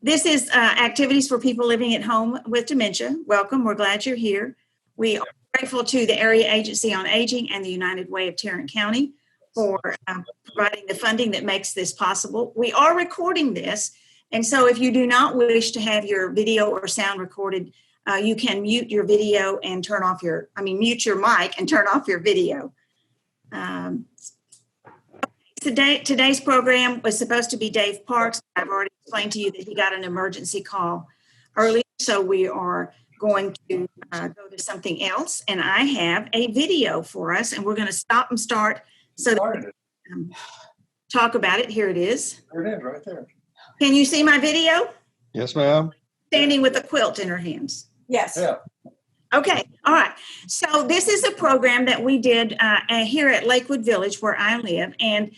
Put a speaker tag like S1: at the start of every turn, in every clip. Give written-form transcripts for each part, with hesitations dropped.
S1: This is activities for people living at home with dementia. Welcome. We're glad you're here. We are grateful to the Area Agency on Aging and the United Way of Tarrant County for providing the funding that makes this possible. We are recording this, and so if you do not wish to have your video or sound recorded, you can mute your video and mute your mic and turn off your video. Today's program was supposed to be Dave Parks. I've already explained to you that he got an emergency call earlier, so we are going to go to something else. And I have a video for us, and we're going to stop and start so that we can talk about it. Here it is.
S2: There it is, right there.
S1: Can you see my video?
S2: Yes, ma'am.
S1: Standing with a quilt in her hands.
S3: Yes.
S2: Yeah.
S1: Okay. All right. So this is a program that we did here at Lakewood Village where I live. And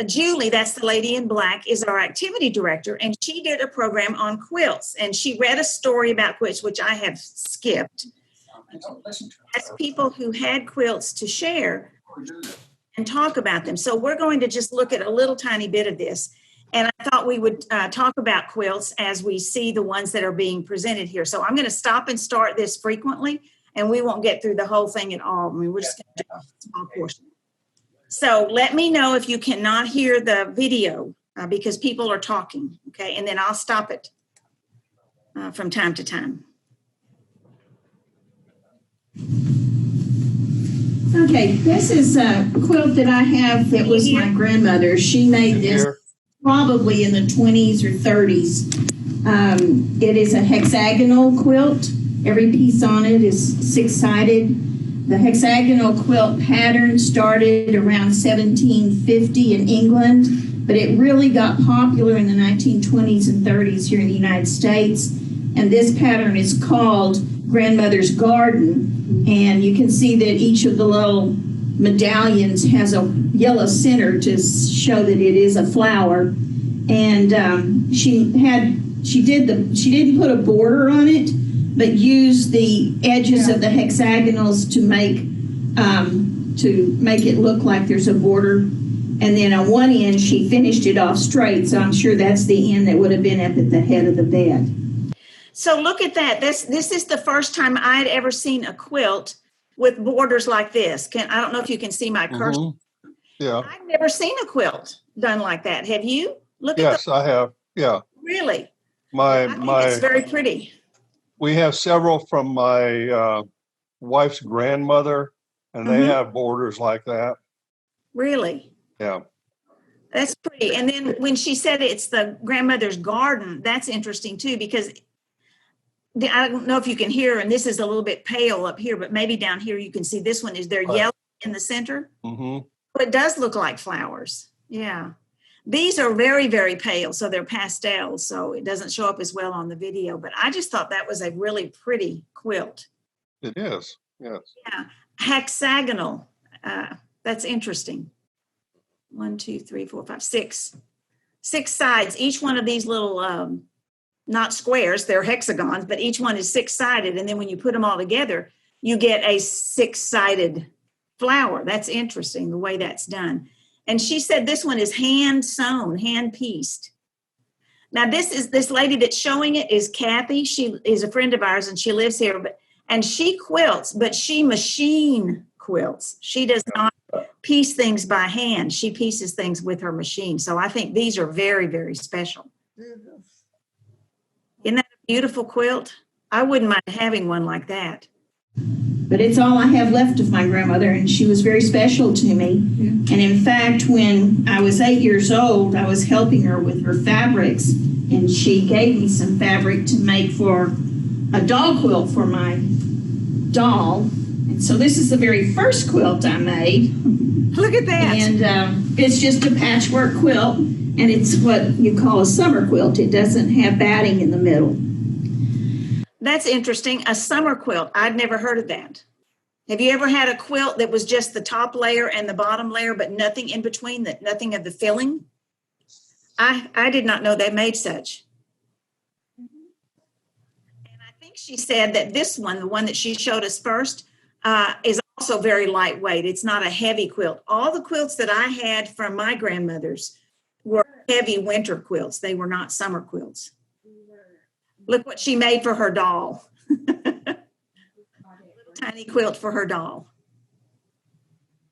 S1: Julie, that's the lady in black, is our activity director. And she did a program on quilts. And she read a story about quilts, which I have skipped. As people who had quilts to share and talk about them. So we're going to just look at a little tiny bit of this. And I thought we would talk about quilts as we see the ones that are being presented here. So I'm going to stop and start this frequently, and we won't get through the whole thing at all. I mean, we're just going to do a small portion. So let me know if you cannot hear the video because people are talking, okay? And then I'll stop it from time to time.
S3: Okay, this is a quilt that I have that was my grandmother. She made this probably in the 20s or 30s. It is a hexagonal quilt. Every piece on it is six-sided. The hexagonal quilt pattern started around 1750 in England, but it really got popular in the 1920s and 30s here in the United States. And this pattern is called Grandmother's Garden. And you can see that each of the little medallions has a yellow center to show that it is a flower. And she didn't put a border on it, but used the edges of the hexagonals to make it look like there's a border. And then on one end, she finished it off straight. So I'm sure that's the end that would have been up at the head of the bed.
S1: So look at that. This is the first time I'd ever seen a quilt with borders like this. I don't know if you can see my cursor.
S2: Mm-hmm. Yeah.
S1: I've never seen a quilt done like that. Have you?
S2: Yes, I have. Yeah.
S1: Really?
S2: I think
S1: it's very pretty.
S2: We have several from my wife's grandmother, and they have borders like that.
S1: Really?
S2: Yeah.
S1: That's pretty. And then when she said it's the grandmother's garden, that's interesting too, because I don't know if you can hear, and this is a little bit pale up here, but maybe down here you can see this one is there yellow in the center.
S2: Mm-hmm.
S1: But it does look like flowers. Yeah. These are very, very pale, so they're pastels, so it doesn't show up as well on the video. But I just thought that was a really pretty quilt.
S2: It is, yes.
S1: Yeah. Hexagonal. That's interesting. 1, 2, 3, 4, 5, 6. 6 sides. Each one of these little, not squares, they're hexagons, but each one is 6-sided. And then when you put them all together, you get a 6-sided flower. That's interesting, the way that's done. And she said this one is hand sewn, hand pieced. Now this lady that's showing it is Kathy. She is a friend of ours and she lives here, and she quilts, but she machine quilts. She does not piece things by hand. She pieces things with her machine. So I think these are very, very special. Isn't that a beautiful quilt? I wouldn't mind having one like that.
S3: But it's all I have left of my grandmother, and she was very special to me. And in fact, when I was 8 years old, I was helping her with her fabrics, and she gave me some fabric to make for a doll quilt for my doll. And so this is the very first quilt I made.
S1: Look at that.
S3: And it's just a patchwork quilt, and it's what you call a summer quilt. It doesn't have batting in the middle.
S1: That's interesting. A summer quilt. I'd never heard of that. Have you ever had a quilt that was just the top layer and the bottom layer, but nothing in between, nothing of the filling? I did not know they made such. And I think she said that this one, the one that she showed us first, is also very lightweight. It's not a heavy quilt. All the quilts that I had from my grandmother's were heavy winter quilts. They were not summer quilts. Look what she made for her doll. Tiny quilt for her doll.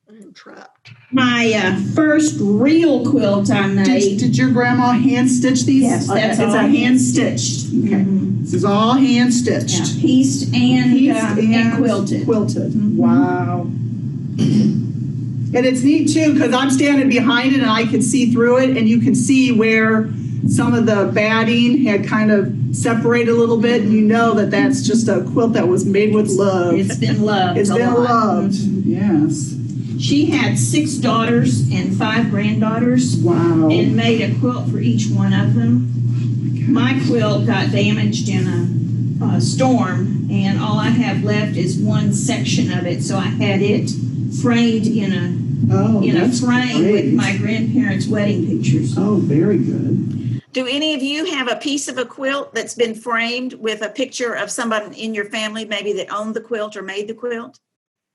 S4: I'm trapped.
S3: My first real quilt I made.
S4: Did your grandma hand stitch these?
S3: Yes, that's
S4: it's
S3: all
S4: a hand stitched. Okay. This is all hand stitched.
S3: Yeah, pieced and quilted.
S4: Quilted. Wow. And it's neat too, because I'm standing behind it and I can see through it, and you can see where some of the batting had kind of separated a little bit, and you know that that's just a quilt that was made with love.
S3: It's been loved.
S4: It's been loved. Yes.
S3: She had 6 daughters and 5 granddaughters.
S4: Wow.
S3: And made a quilt for each one of them. My quilt got damaged in a storm, and all I have left is one section of it. So I had it framed in a frame with my grandparents' wedding pictures.
S4: Oh, very good.
S1: Do any of you have a piece of a quilt that's been framed with a picture of somebody in your family, maybe that owned the quilt or made the quilt?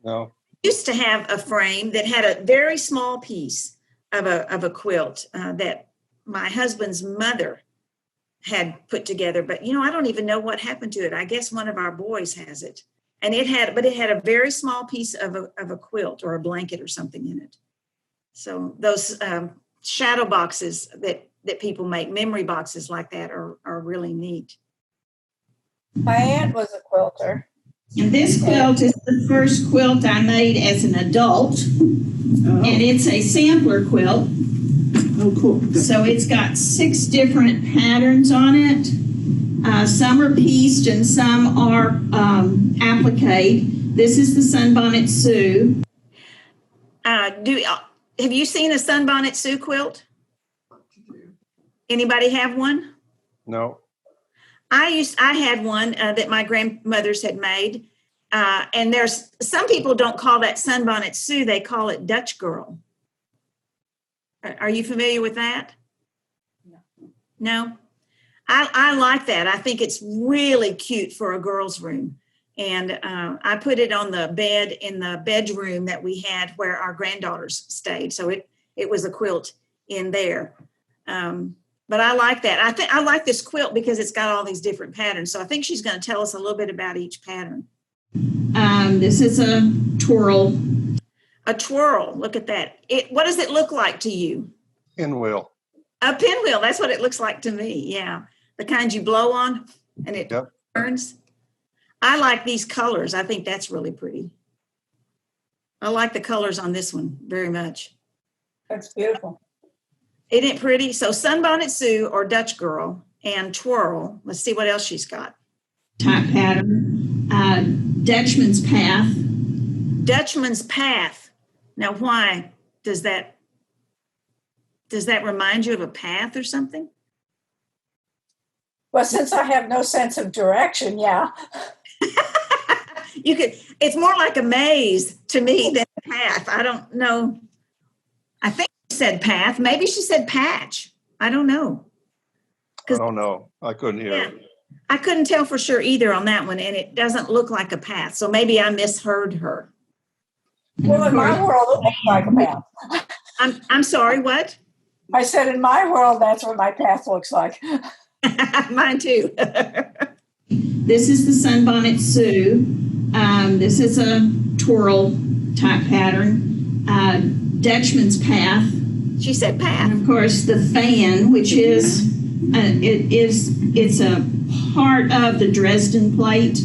S2: No.
S1: Used to have a frame that had a very small piece of a quilt that my husband's mother had put together, but I don't even know what happened to it. I guess one of our boys has it, and it had a very small piece of a quilt or a blanket or something in it. So those shadow boxes that people make, memory boxes like that, are really neat.
S5: My aunt was a quilter.
S3: And this quilt is the first quilt I made as an adult. And it's a sampler quilt.
S4: Oh, cool.
S3: So it's got 6 different patterns on it. Some are pieced and some are applique. This is the Sunbonnet Sioux.
S1: Have you seen a Sunbonnet Sioux quilt? Anybody have one?
S2: No.
S1: I had one that my grandmothers had made, and there's some people don't call that Sunbonnet Sioux; they call it Dutch girl. Are you familiar with that? No. I like that. I think it's really cute for a girl's room, and I put it on the bed in the bedroom that we had where our granddaughters stayed. So it was a quilt in there. But I like that. I like this quilt because it's got all these different patterns. So I think she's going to tell us a little bit about each pattern.
S3: This is a twirl.
S1: A twirl. Look at that. What does it look like to you?
S2: Pinwheel.
S1: A pinwheel. That's what it looks like to me. Yeah. The kind you blow on and it turns. I like these colors. I think that's really pretty. I like the colors on this one very much.
S5: That's beautiful.
S1: Isn't it pretty? So Sunbonnet Sioux or Dutch girl and twirl. Let's see what else she's got.
S3: Type pattern. Dutchman's path.
S1: Dutchman's path. Now, why does that remind you of a path or something?
S5: Well, since I have no sense of direction, yeah.
S1: It's more like a maze to me than a path. I don't know. I think she said path. Maybe she said patch. I don't know.
S2: I don't know. I couldn't hear it.
S1: I couldn't tell for sure either on that one, and it doesn't look like a path. So maybe I misheard her.
S5: Well, in my world, it looks like a path.
S1: I'm sorry, what?
S5: I said in my world, that's what my path looks like.
S1: Mine too.
S3: This is the Sunbonnet Sioux. This is a twirl type pattern. Dutchman's path.
S1: She said path.
S3: And of course, the fan, which is it's a part of the Dresden Plate.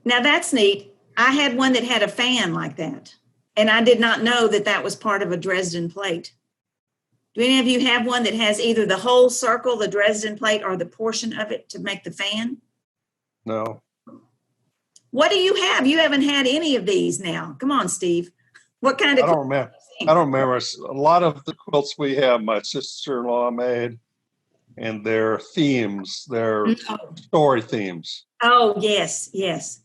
S1: Now that's neat. I had one that had a fan like that, and I did not know that was part of a Dresden Plate. Do any of you have one that has either the whole circle, the Dresden Plate, or the portion of it to make the fan?
S2: No.
S1: What do you have? You haven't had any of these now. Come on, Steve. What kind of?
S2: I don't remember. A lot of the quilts we have, my sister-in-law made, and their themes, their story themes.
S1: Oh, yes, yes.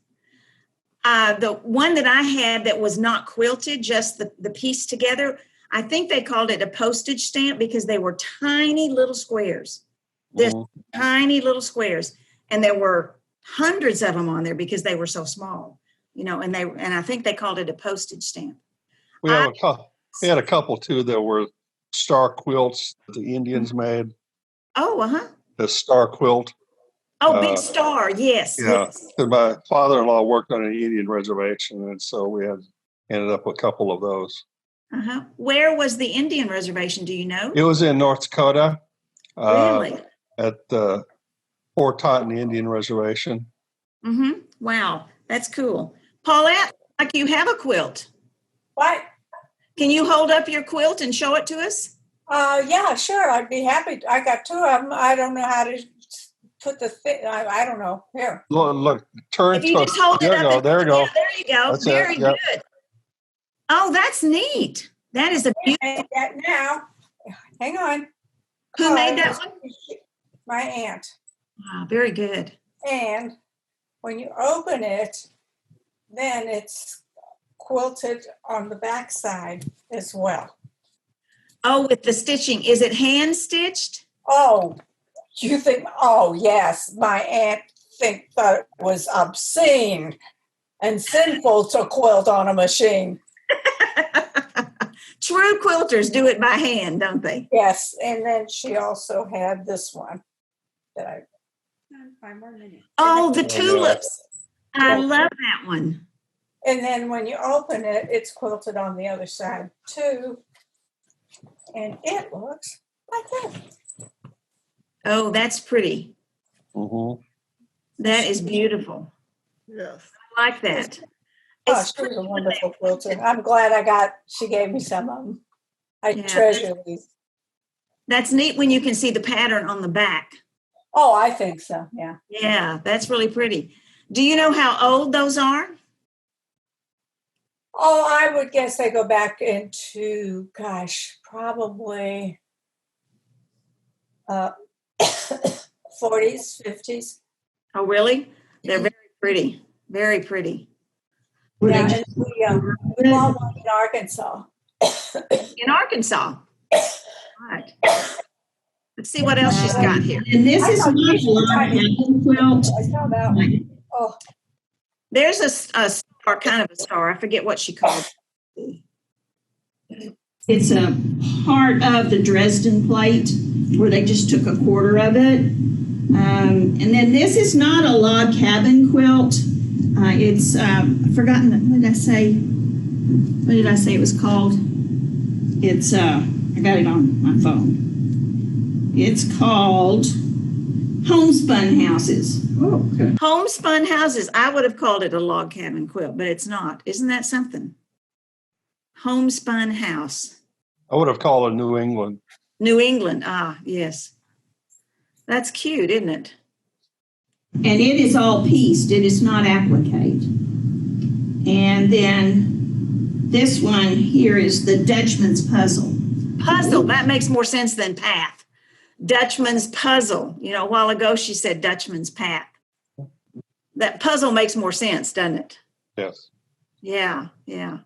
S1: The one that I had that was not quilted, just the piece together, I think they called it a postage stamp because they were tiny little squares. Tiny little squares. And there were hundreds of them on there because they were so small, and I think they called it a postage stamp.
S2: We had a couple too that were star quilts that the Indians made.
S1: Oh, uh-huh.
S2: The star quilt.
S1: Oh, Big Star. Yes.
S2: Yeah,
S1: Yes.
S2: 'cause my father-in-law worked on an Indian reservation, and so we ended up with a couple of those.
S1: Uh-huh. Where was the Indian reservation? Do you know?
S2: It was in North Dakota.
S1: Really?
S2: At Fort Totten Indian Reservation.
S1: Mm-hmm. Wow. That's cool. Paulette, like you have a quilt.
S5: What?
S1: Can you hold up your quilt and show it to us?
S5: Yeah, sure. I'd be happy. I got two of them. I don't know how to put the thing. I don't know. Here.
S2: Look, turn.
S1: If you just hold it
S2: There you
S1: up.
S2: go. There you go.
S1: Yeah, there you go.
S2: That's
S1: Very
S2: it. Yep.
S1: good. Oh, that's neat. That is a beautiful.
S5: And that now, hang on.
S1: Who made that one?
S5: My aunt.
S1: Wow, very good.
S5: And when you open it, then it's quilted on the back side as well.
S1: Oh, with the stitching. Is it hand stitched?
S5: Oh, you think, oh, yes, my aunt thought it was obscene and sinful to quilt on a machine.
S1: True quilters do it by hand, don't they?
S5: Yes, and then she also had this one that I. 5 more minutes.
S1: Oh, the
S2: yeah.
S1: tulips. I
S5: Yeah.
S1: love that one.
S5: And then when you open it, it's quilted on the other side too. And it looks like that.
S1: Oh, that's pretty.
S2: Mm-hmm.
S1: That is beautiful.
S2: Yes.
S1: I like that.
S5: Oh,
S1: It's
S5: she was a wonderful quilter. I'm glad she gave me some of them. I
S1: Yeah.
S5: treasure these.
S1: That's neat when you can see the pattern on the back.
S5: Oh, I think so, yeah.
S1: Yeah, that's really pretty. Do you know how old those are?
S5: Oh, I would guess they go back into, gosh, probably 40s, 50s.
S1: Oh, really? They're very pretty. Very pretty.
S5: Yeah, and we bought one in Arkansas.
S1: In Arkansas. Right. Let's see what else she's got here.
S3: And this
S5: I
S3: is
S5: thought
S3: my
S5: you were
S3: log
S5: trying to-
S3: cabin quilt.
S5: I saw that one. Oh,
S1: There's a star, kind of a star. I forget what she called it.
S3: It's a part of the Dresden Plate where they just took a quarter of it. And then this is not a log cabin quilt. It's I've forgotten what did I say? What did I say it was called? It's I got it on my phone. It's called homespun houses.
S4: Oh, okay.
S1: Homespun houses. I would have called it a log cabin quilt, but it's not. Isn't that something? Homespun house.
S2: I would have called it New England.
S1: New England. Ah, yes. That's cute, isn't it?
S3: And it is all pieced. It is not applique. And then this one here is the Dutchman's puzzle.
S1: Puzzle. That makes more sense than path. Dutchman's puzzle. You know, a while ago she said Dutchman's path. That puzzle makes more sense, doesn't it?
S2: Yes.
S1: Yeah, yeah.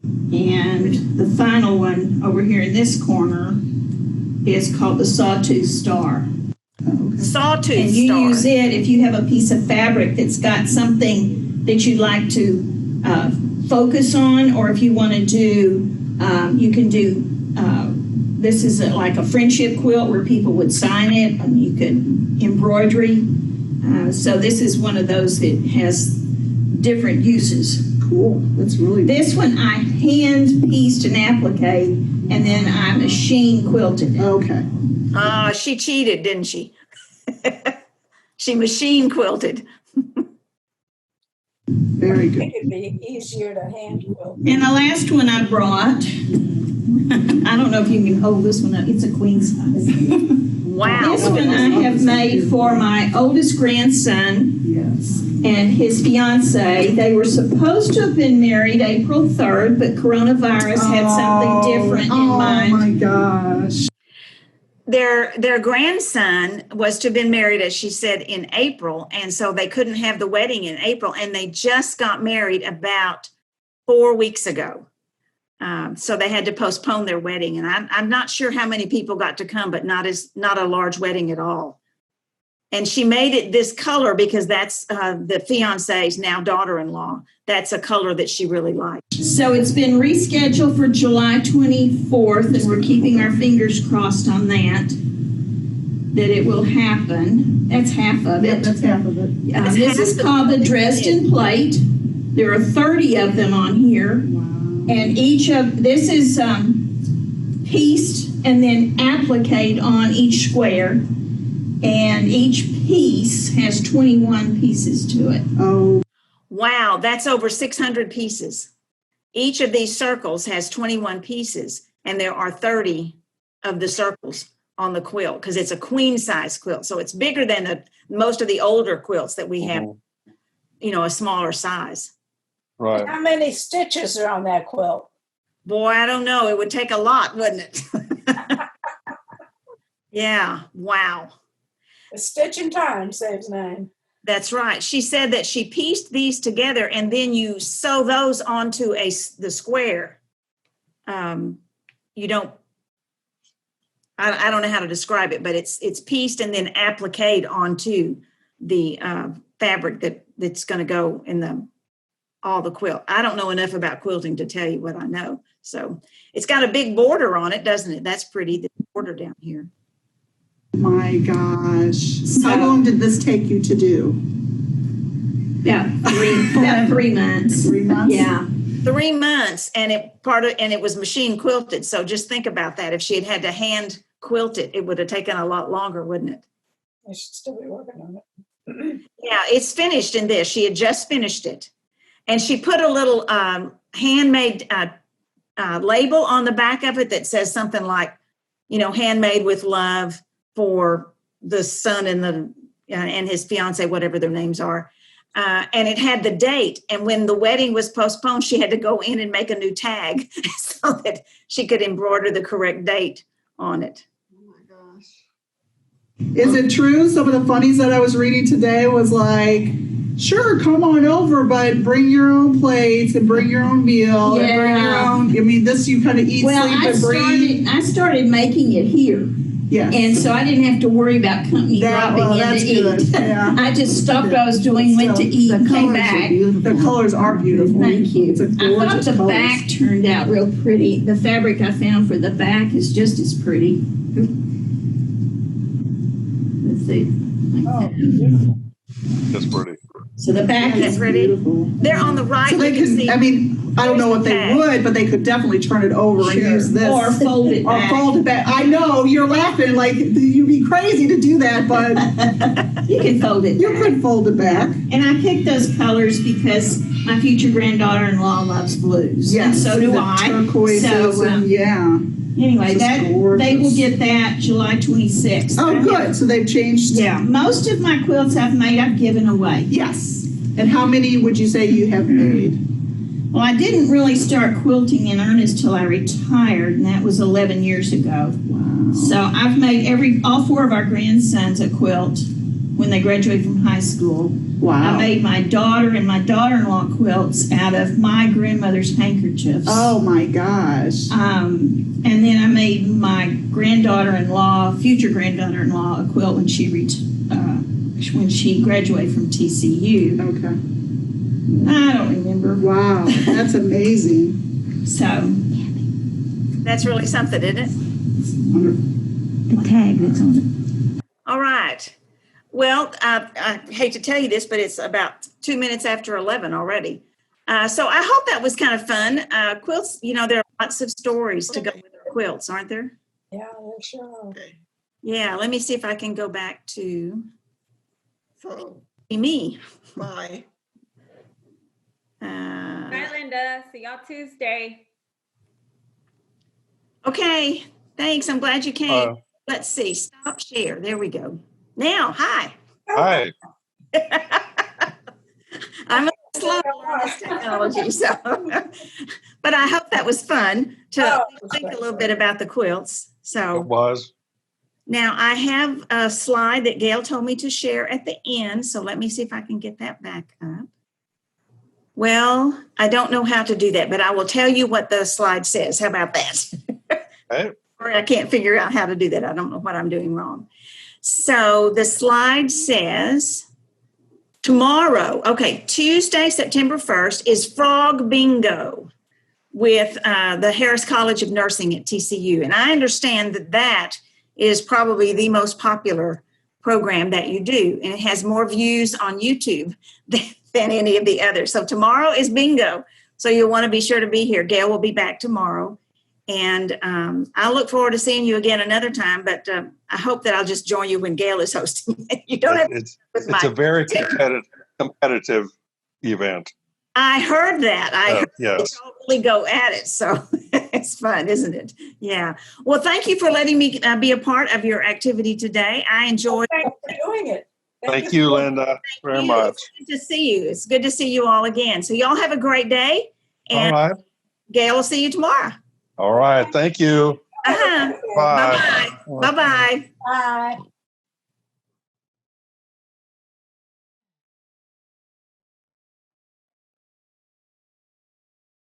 S3: And the final one over here in this corner is called the Sawtooth Star.
S1: Sawtooth
S3: And you
S1: Star.
S3: use it if you have a piece of fabric that's got something that you'd like to focus on, or if you want to do, you can do, this is like a friendship quilt where people would sign it and you could embroidery. So this is one of those that has different uses.
S4: Cool. That's really
S3: This one I hand pieced an applique and then I machine quilted it.
S4: okay.
S1: She cheated, didn't she? She machine quilted.
S4: Very
S5: I
S4: good.
S5: think it'd be easier to hand quilt.
S3: And the last one I brought, I don't know if you can hold this one up. It's a queen size.
S1: Wow.
S3: This one I have made for my oldest grandson
S4: Yes.
S3: and his fiance. They were supposed to have been married April 3rd, but coronavirus had something different in mind.
S4: Oh my gosh.
S1: Their grandson was to have been married, as she said, in April, and so they couldn't have the wedding in April, and they just got married about 4 weeks ago. So they had to postpone their wedding, and I'm not sure how many people got to come, but not a large wedding at all. And she made it this color because that's the fiance's now daughter-in-law. That's a color that she really liked.
S3: So it's been rescheduled for July 24th, and we're keeping our fingers crossed on that. that it will happen. That's half of
S4: Yeah,
S3: it.
S4: that's half of it.
S3: This is called the Dresden Plate. There are 30 of them on here.
S4: Wow.
S3: And this is pieced and then appliqued on each square. And each piece has 21 pieces to it.
S4: Oh,
S1: Wow, that's over 600 pieces. Each of these circles has 21 pieces, and there are 30 of the circles on the quilt because it's a queen size quilt. So it's bigger than most of the older quilts that we have, a smaller size.
S2: Right.
S5: How many stitches are on that quilt?
S1: Boy, I don't know. It would take a lot, wouldn't it? Yeah. Wow.
S5: A stitch in time saves 9.
S1: That's right. She said that she pieced these together and then you sew those onto the square. You don't, I don't know how to describe it, but it's pieced and then appliqued onto the fabric that's going to go in all the quilt. I don't know enough about quilting to tell you what I know. So it's got a big border on it, doesn't it? That's pretty, the border down here.
S4: my gosh. How long did this take you to do?
S3: About 3 months.
S4: 3 months?
S3: Yeah.
S1: 3 months, and it was machine quilted. So just think about that. If she had had to hand quilt it, it would have taken a lot longer, wouldn't it?
S5: I should still be working on it.
S1: Yeah, it's finished in this. She had just finished it. And she put a little handmade label on the back of it that says something like, handmade with love for the son and his fiance, whatever their names are. And it had the date. And when the wedding was postponed, she had to go in and make a new tag so that she could embroider the correct date on it.
S4: Oh my gosh. Is it true? Some of the funnies that I was reading today was like, sure, come on over, but bring your own plates and bring your own meal and bring your own. I mean, this you kind of eat, sleep, and breathe.
S3: I started making it here.
S4: Yes.
S3: And so I didn't have to worry about company dropping in
S4: that's
S3: to
S4: good.
S3: eat.
S4: Yeah.
S3: I just stopped what I was doing, went to eat, and came back.
S4: The colors are beautiful.
S3: Thank you.
S4: It's a
S3: I thought
S4: gorgeous
S3: the
S4: colors.
S3: back turned out real pretty. The fabric I found for the back is just as pretty. Let's see.
S5: Oh, beautiful.
S2: That's pretty.
S3: So the back
S1: Isn't
S3: is
S1: it pretty?
S4: Beautiful.
S1: They're on the right.
S4: So they
S1: you can
S4: can,
S1: see.
S4: I mean, I don't know what they
S1: Tag.
S4: would, but they could definitely turn it over and use this.
S3: Or fold it
S4: Or
S3: back.
S4: fold it back. I know, you're laughing like you'd be crazy to do that, but
S3: You can fold it
S4: you
S3: back.
S4: could fold it back.
S3: And I picked those colors because my future granddaughter-in-law loves blues. And so do
S4: the
S3: I.
S4: turquoises
S3: So,
S4: and yeah.
S3: anyway,
S4: This is
S3: they
S4: gorgeous.
S3: will get that July 26th.
S4: Oh, good. So they've changed.
S3: Yeah, most of my quilts I've made, I've given away.
S4: Yes. And how many would you say you have made?
S3: Well, I didn't really start quilting in earnest till I retired, and that was 11 years ago.
S4: Wow.
S3: So I've made all 4 of our grandsons a quilt when they graduated from high school.
S4: Wow.
S3: I made my daughter and my daughter-in-law quilts out of my grandmother's handkerchiefs.
S4: Oh my gosh.
S3: And then I made my future granddaughter-in-law, a quilt when she graduated from TCU.
S4: Okay.
S3: I don't remember.
S4: Wow. That's amazing.
S3: So
S1: That's really something, isn't it?
S4: Wonderful.
S3: the tag that's on it.
S1: All right. Well, I hate to tell you this, but it's about 2 minutes after 11 already. So I hope that was kind of fun. Quilts, there are lots of stories to go with our quilts, aren't there?
S5: Yeah, sure.
S1: Yeah, let me see if I can go back to
S6: So,
S1: me.
S6: bye.
S7: Bye, Linda. See y'all Tuesday.
S1: Okay, thanks. I'm glad you came. Let's see. Stop share. There we go. Now, hi.
S2: Hi.
S1: I'm a little slow to learn this technology, so but I hope that was fun to think a little bit about the quilts.
S2: It
S1: So
S2: was.
S1: now I have a slide that Gail told me to share at the end. So let me see if I can get that back up. Well, I don't know how to do that, but I will tell you what the slide says. How about that?
S2: Hey,
S1: Or I can't figure out how to do that. I don't know what I'm doing wrong. So the slide says tomorrow, Tuesday, September 1st is Frog Bingo with the Harris College of Nursing at TCU. And I understand that is probably the most popular program that you do, and it has more views on YouTube than any of the others. So tomorrow is bingo. So you'll want to be sure to be here. Gail will be back tomorrow. And I look forward to seeing you again another time, but I hope that I'll just join you when Gail is hosting. You don't have
S2: It's a very competitive event.
S1: I heard that. I heard
S2: yes.
S1: they all really go at it. So it's fun, isn't it? Yeah. Well, thank you for letting me be a part of your activity today. I enjoyed
S5: Thanks for doing it.
S2: Thank you, Linda, very much.
S1: It's good to see you. It's good to see you all again. So y'all have a great day. And
S2: All right.
S1: Gail will see you tomorrow.
S2: All right. Thank you.
S1: Uh-huh.
S2: Bye.
S1: Bye-bye. Bye-bye.
S5: Bye.